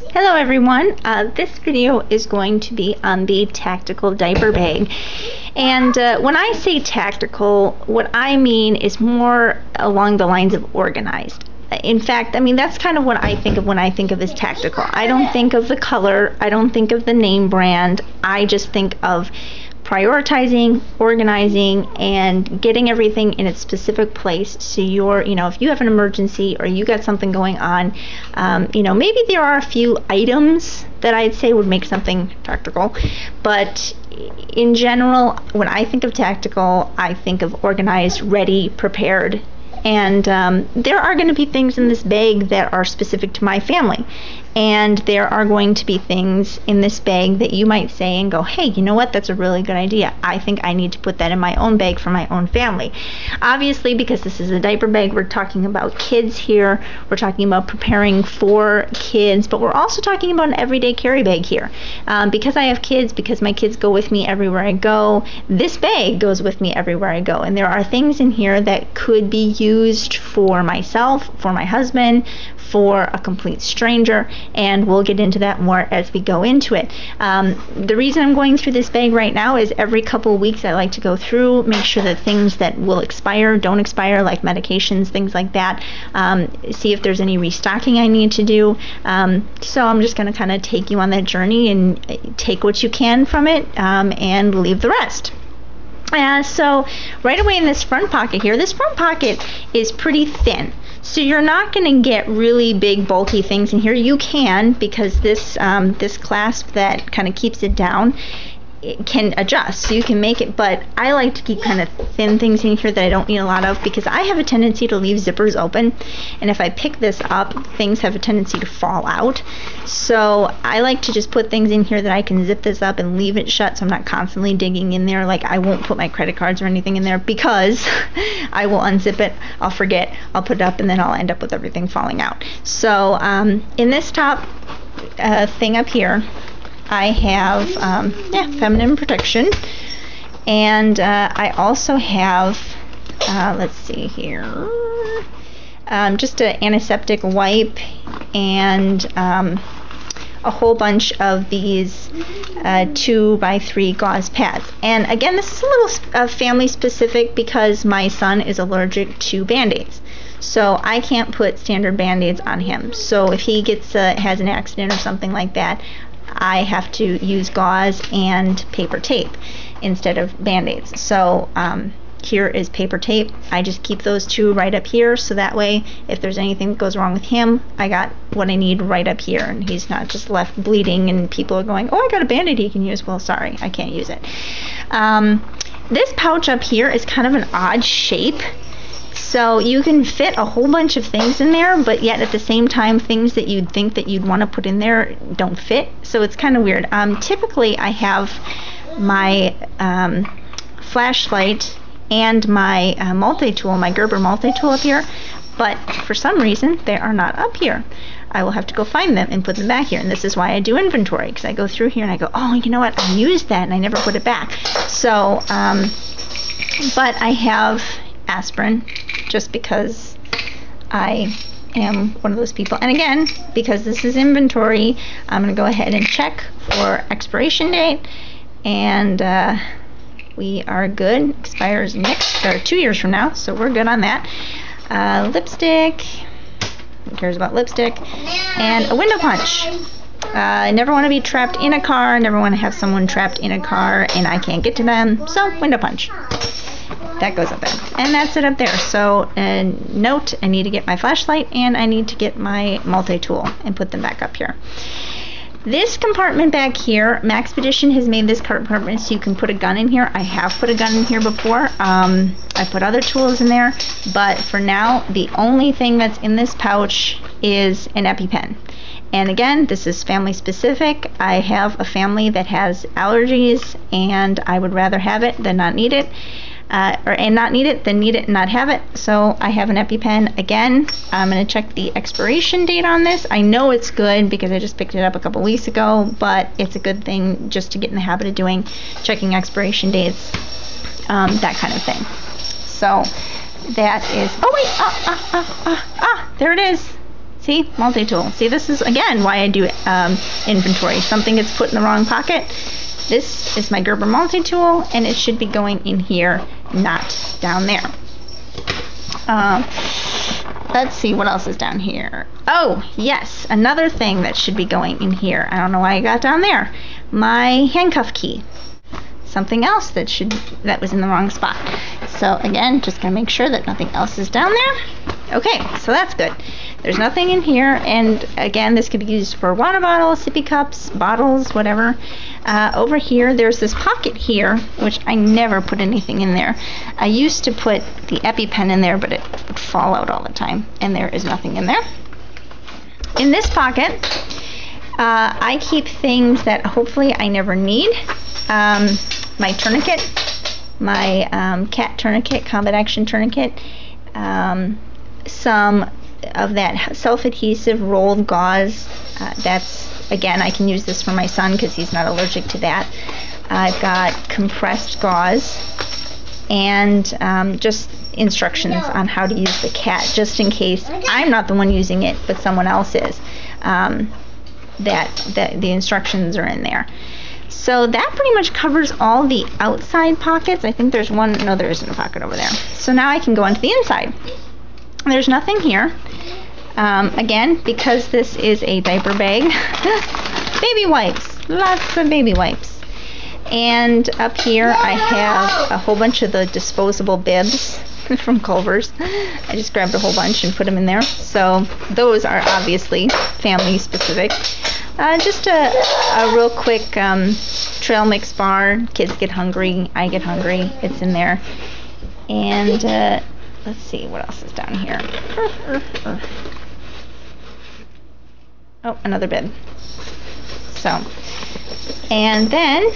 Hello everyone, this video is going to be on the tactical diaper bag, and when I say tactical, what I mean is more along the lines of organized. In fact, I mean that's kind of what I think of when I think of as tactical. I don't think of the color, I don't think of the name brand, I just think of prioritizing, organizing, and getting everything in its specific place so you're, if you have an emergency or you got something going on, maybe there are a few items that I'd say would make something tactical, but in general, when I think of tactical, I think of organized, ready, prepared. And there are going to be things in this bag that are specific to my family. And there are going to be things in this bag that you might say and go, hey, you know what, that's a really good idea. I think I need to put that in my own bag for my own family. Obviously, because this is a diaper bag, we're talking about kids here. We're talking about preparing for kids, but we're also talking about an everyday carry bag here. Because I have kids, because my kids go with me everywhere I go, this bag goes with me everywhere I go. And there are things in here that could be used for myself, for my husband, for a complete stranger, and we'll get into that more as we go into it. The reason I'm going through this bag right now is every couple of weeks I like to go through, make sure that things that will expire don't expire, like medications, things like that, see if there's any restocking I need to do. So I'm just going to kind of take you on that journey and take what you can from it and leave the rest. So right away in this front pocket here, this front pocket is pretty thin. So you're not going to get really big bulky things in here. You can, because this this clasp that kind of keeps it down, it can adjust, so you can make it, but I like to keep kind of thin things in here that I don't need a lot of, because I have a tendency to leave zippers open, and if I pick this up, things have a tendency to fall out. So I like to just put things in here that I can zip this up and leave it shut, so I'm not constantly digging in there. Like, I won't put my credit cards or anything in there, because I will unzip it, I'll forget, I'll put it up, and then I'll end up with everything falling out. So in this top thing up here, I have feminine protection, and I also have let's see here, just an antiseptic wipe and a whole bunch of these 2x3 gauze pads. And again, this is a little family specific because my son is allergic to Band-Aids. So I can't put standard Band-Aids on him. So if he gets has an accident or something like that, I have to use gauze and paper tape instead of Band-Aids. So here is paper tape. I just keep those two right up here, so that way if there's anything that goes wrong with him, I got what I need right up here, and he's not just left bleeding and people are going, oh, I got a Band-Aid he can use. Well, sorry, I can't use it. This pouch up here is kind of an odd shape. So you can fit a whole bunch of things in there, but yet at the same time, things that you'd think that you'd want to put in there don't fit. So it's kind of weird. Typically, I have my flashlight and my multi-tool, my Gerber multi-tool up here, but for some reason, they are not up here. I will have to go find them and put them back here. And this is why I do inventory, because I go through here and I go, oh, you know what? I used that and I never put it back. So, but I have aspirin, just because I am one of those people. And again, because this is inventory, I'm going to go ahead and check for expiration date, and we are good. Expires next, or 2 years from now, so we're good on that. Lipstick, who cares about lipstick? And a window punch. I never want to be trapped in a car, never want to have someone trapped in a car and I can't get to them, so window punch. That goes up there, and that's it up there. So note, I need to get my flashlight and I need to get my multi-tool and put them back up here. This compartment back here, Maxpedition has made this compartment so you can put a gun in here. I have put a gun in here before. I put other tools in there, but for now, the only thing that's in this pouch is an EpiPen. And again, this is family specific. I have a family that has allergies, and I would rather have it than not need it. And not need it, then need it and not have it. So I have an EpiPen. Again, I'm going to check the expiration date on this. I know it's good because I just picked it up a couple weeks ago, but it's a good thing just to get in the habit of doing, checking expiration dates, that kind of thing. So that is, oh wait, there it is. See, multi-tool. See, this is again why I do inventory. If something gets put in the wrong pocket, this is my Gerber multi-tool, and it should be going in here, not down there. Let's see what else is down here. Oh, yes, another thing that should be going in here. I don't know why I got down there. My handcuff key. Something else that was in the wrong spot. So again, just gonna make sure that nothing else is down there. Okay, so that's good. There's nothing in here, and again, this could be used for water bottles, sippy cups, bottles, whatever. Over here, there's this pocket here, which I never put anything in there. I used to put the EpiPen in there, but it would fall out all the time, and there is nothing in there. In this pocket, I keep things that hopefully I never need. My tourniquet, my cat tourniquet, combat action tourniquet, some of that self-adhesive rolled gauze. That's, again, I can use this for my son because he's not allergic to that. I've got compressed gauze and just instructions on how to use the cat, just in case I'm not the one using it, but someone else is. That the instructions are in there. So that pretty much covers all the outside pockets. I think there's one, no, there isn't a pocket over there. So now I can go onto the inside. There's nothing here. Again, because this is a diaper bag, baby wipes, lots of baby wipes. And up here I have a whole bunch of the disposable bibs from Culver's. I just grabbed a whole bunch and put them in there. So those are obviously family specific. Just a real quick trail mix bar. Kids get hungry, I get hungry. It's in there. And let's see what else is down here. Oh, another bib. So, and then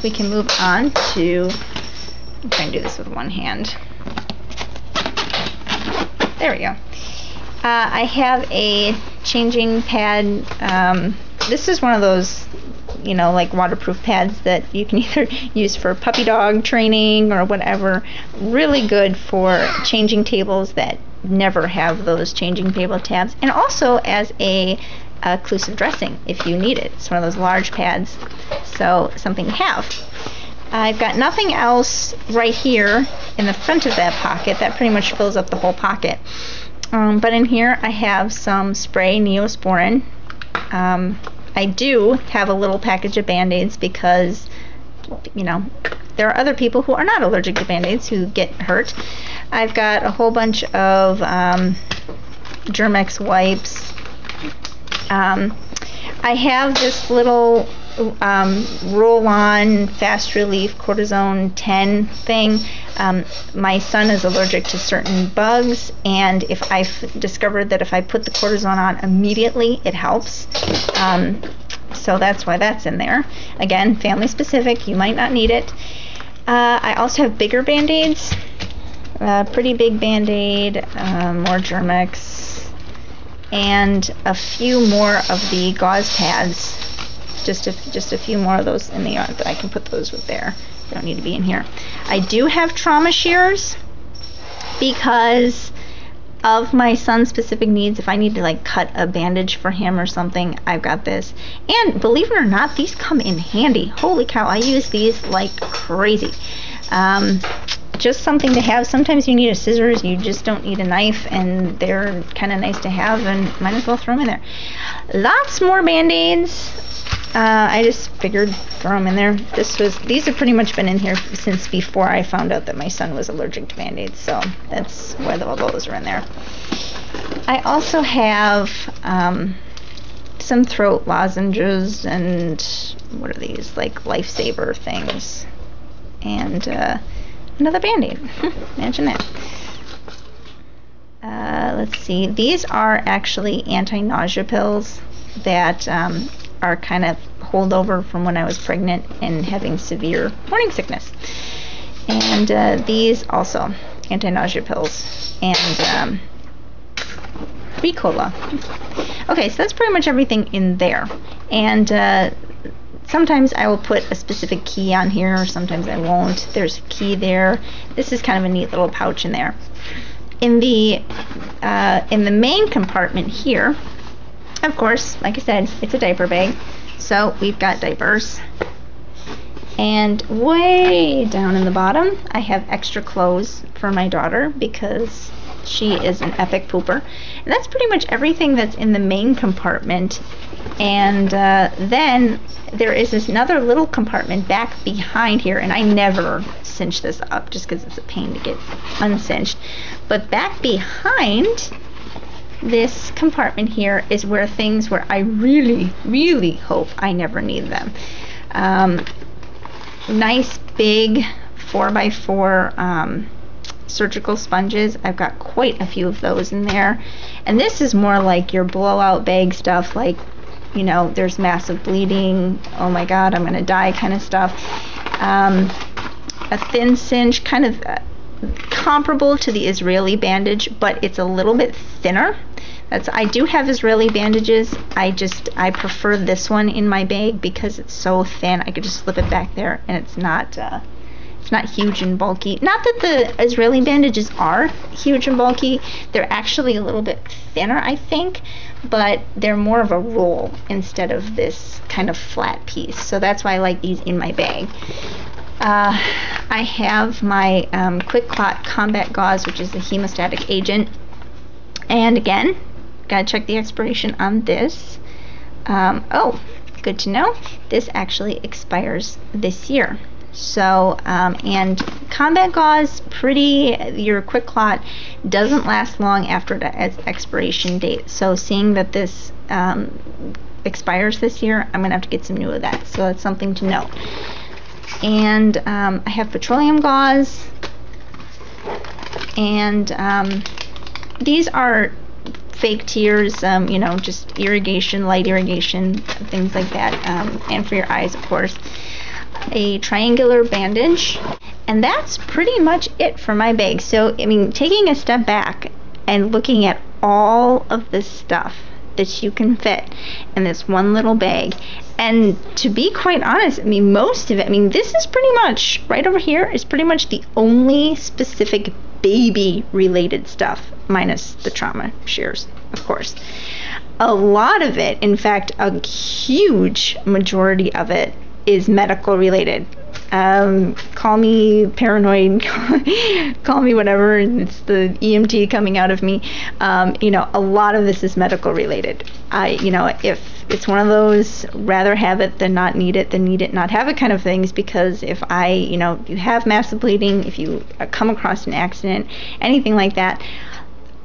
we can move on to, I'm trying to do this with one hand. There we go. I have a changing pad. This is one of those, you know, like waterproof pads that you can either use for puppy dog training or whatever. Really good for changing tables that never have those changing table tabs, and also as a occlusive dressing if you need it. It's one of those large pads, so something to have. I've got nothing else right here in the front of that pocket. That pretty much fills up the whole pocket. But in here I have some spray Neosporin. I do have a little package of Band-Aids because, you know, there are other people who are not allergic to Band-Aids who get hurt. I've got a whole bunch of Germex wipes. I have this little roll-on fast relief cortisone 10 thing. My son is allergic to certain bugs, and if I've discovered that if I put the cortisone on immediately, it helps. So that's why that's in there. Again, family specific, you might not need it. I also have bigger Band-Aids, pretty big Band-Aid, more Germex, and a few more of the gauze pads. Just a few more of those in the yard, but I can put those with there. They don't need to be in here. I do have trauma shears because of my son's specific needs. If I need to like cut a bandage for him or something, I've got this. And believe it or not, these come in handy. Holy cow, I use these like crazy. Just something to have. Sometimes you need a scissors, you just don't need a knife, and they're kind of nice to have, and might as well throw them in there. Lots more Band-Aids. I just figured throw them in there. These have pretty much been in here since before I found out that my son was allergic to Band-Aids, so that's why all those are in there. I also have some throat lozenges and what are these, like lifesaver things, and another Band-Aid. Imagine that. Let's see. These are actually anti-nausea pills that are kind of holdover from when I was pregnant and having severe morning sickness. And these also, anti-nausea pills, and Ricola. Okay, so that's pretty much everything in there. And sometimes I will put a specific key on here, or sometimes I won't. There's a key there. This is kind of a neat little pouch in there. In the main compartment here, of course, like I said, it's a diaper bag. So we've got diapers. And way down in the bottom, I have extra clothes for my daughter because she is an epic pooper. And that's pretty much everything that's in the main compartment. And then there is this another little compartment back behind here, and I never cinch this up just because it's a pain to get uncinched. But back behind this compartment here is where I really, really hope I never need them. Nice big 4x4 surgical sponges. I've got quite a few of those in there. And this is more like your blowout bag stuff, like, you know, there's massive bleeding, oh my god, I'm gonna die kind of stuff. A thin cinch, kind of comparable to the Israeli bandage, but it's a little bit thinner. I do have Israeli bandages. I prefer this one in my bag because it's so thin. I could just slip it back there, and it's not huge and bulky. Not that the Israeli bandages are huge and bulky. They're actually a little bit thinner, I think, but they're more of a roll instead of this kind of flat piece. So that's why I like these in my bag. I have my Quick Clot Combat Gauze, which is a hemostatic agent. And again, gotta check the expiration on this. Oh, good to know. This actually expires this year. So, and Combat Gauze, your Quick Clot doesn't last long after its expiration date. So seeing that this expires this year, I'm gonna have to get some new of that. So that's something to note. And I have petroleum gauze, and these are fake tears, you know, just irrigation, light irrigation, things like that, and for your eyes, of course. A triangular bandage, and that's pretty much it for my bag. So, I mean, taking a step back and looking at all of this stuff that you can fit in this one little bag, and to be quite honest, I mean, most of it, I mean, this is pretty much, right over here, is pretty much the only specific baby related stuff, minus the trauma shears, of course. A lot of it, in fact, a huge majority of it, is medical related. Call me paranoid, call me whatever, it's the EMT coming out of me. You know, a lot of this is medical related. You know, if it's one of those rather have it than not need it, than need it not have it kind of things, because if you know, you have massive bleeding, if you come across an accident, anything like that,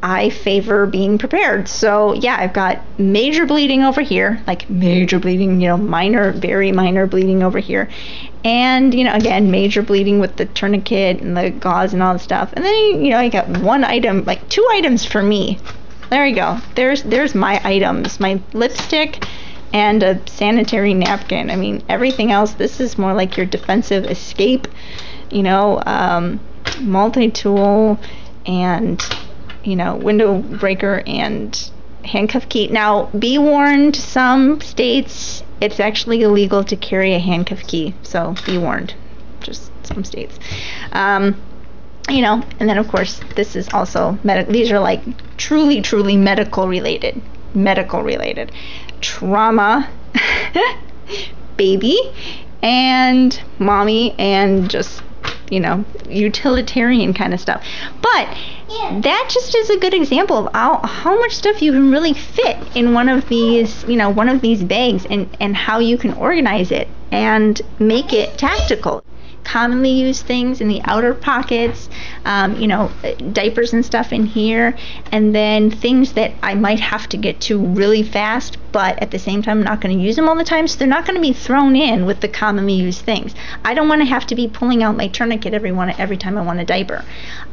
I favor being prepared. So yeah, I've got major bleeding over here, like major bleeding, you know, minor, very minor bleeding over here. And, you know, again, major bleeding with the tourniquet and the gauze and all the stuff. And then, you know, I got one item, like 2 items for me. There you go. There's my items, my lipstick and a sanitary napkin. I mean, everything else, this is more like your defensive escape, you know, multi-tool and, you know, window breaker and handcuff key. Now, be warned, some states it's actually illegal to carry a handcuff key, so be warned. Just some states. You know, and then of course this is also these are like truly medical related trauma, baby, and mommy, and just, you know, utilitarian kind of stuff. But that just is a good example of how much stuff you can really fit in one of these, you know, one of these bags, and how you can organize it and make it tactical. Commonly used things in the outer pockets, you know, diapers and stuff in here, and then things that I might have to get to really fast, but at the same time I'm not going to use them all the time, so they're not going to be thrown in with the commonly used things. I don't want to have to be pulling out my tourniquet every time I want a diaper.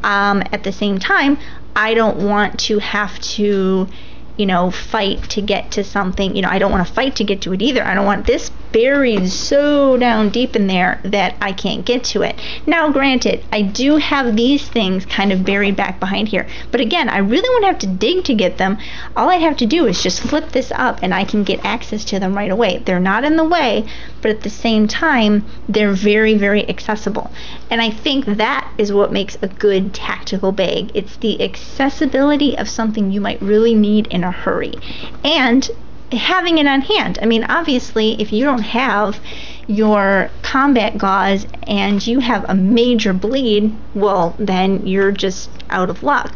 At the same time, I don't want to have to, you know, fight to get to something. You know, I don't want to fight to get to it either. I don't want this buried so down deep in there that I can't get to it. Now, granted, I do have these things kind of buried back behind here, but again, I really wouldn't have to dig to get them. All I have to do is just flip this up and I can get access to them right away. They're not in the way, but at the same time, they're very accessible. And I think that is what makes a good tactical bag. It's the accessibility of something you might really need in a hurry, and having it on hand. I mean, obviously, if you don't have your combat gauze and you have a major bleed, well, then you're just out of luck.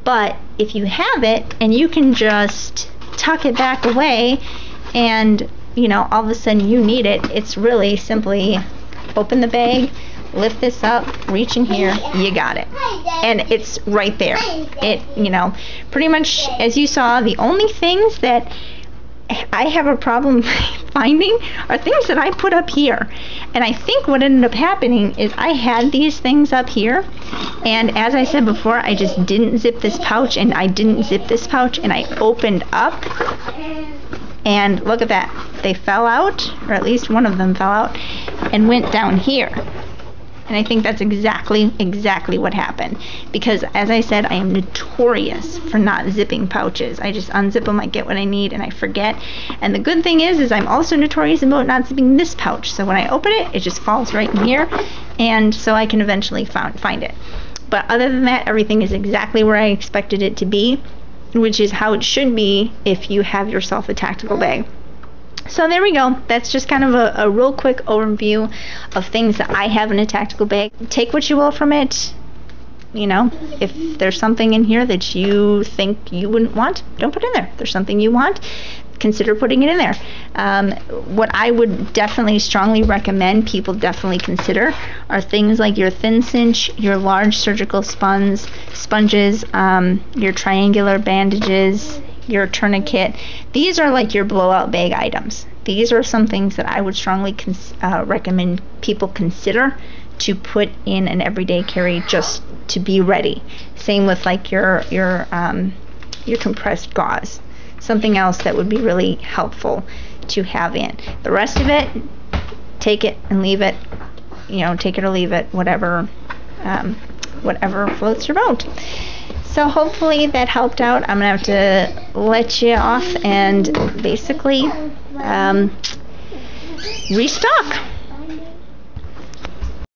But if you have it and you can just tuck it back away and, you know, all of a sudden you need it, it's really simply open the bag, lift this up, reach in here, you got it. And it's right there. It, you know, pretty much, as you saw, the only things that I have a problem finding are things that I put up here. And I think what ended up happening is I had these things up here, and as I said before, I just didn't zip this pouch, and I didn't zip this pouch, and I opened up, and look at that. They fell out, or at least one of them fell out, and went down here. And I think that's exactly what happened. Because, as I said, I am notorious for not zipping pouches. I just unzip them, I get what I need, and I forget. And the good thing is I'm also notorious about not zipping this pouch. So when I open it, it just falls right in here, and so I can eventually find it. But other than that, everything is exactly where I expected it to be, which is how it should be if you have yourself a tactical bag. So there we go. That's just kind of a real quick overview of things that I have in a tactical bag. Take what you will from it. You know, if there's something in here that you think you wouldn't want, don't put it in there. If there's something you want, consider putting it in there. What I would definitely strongly recommend people definitely consider are things like your thin cinch, your large surgical sponges, your triangular bandages, your tourniquet. These are like your blowout bag items. These are some things that I would strongly recommend people consider to put in an everyday carry, just to be ready. Same with like your compressed gauze. Something else that would be really helpful to have in. The rest of it, take it and leave it. You know, take it or leave it, whatever floats your boat. So hopefully that helped out. I'm gonna have to let you off and basically restock.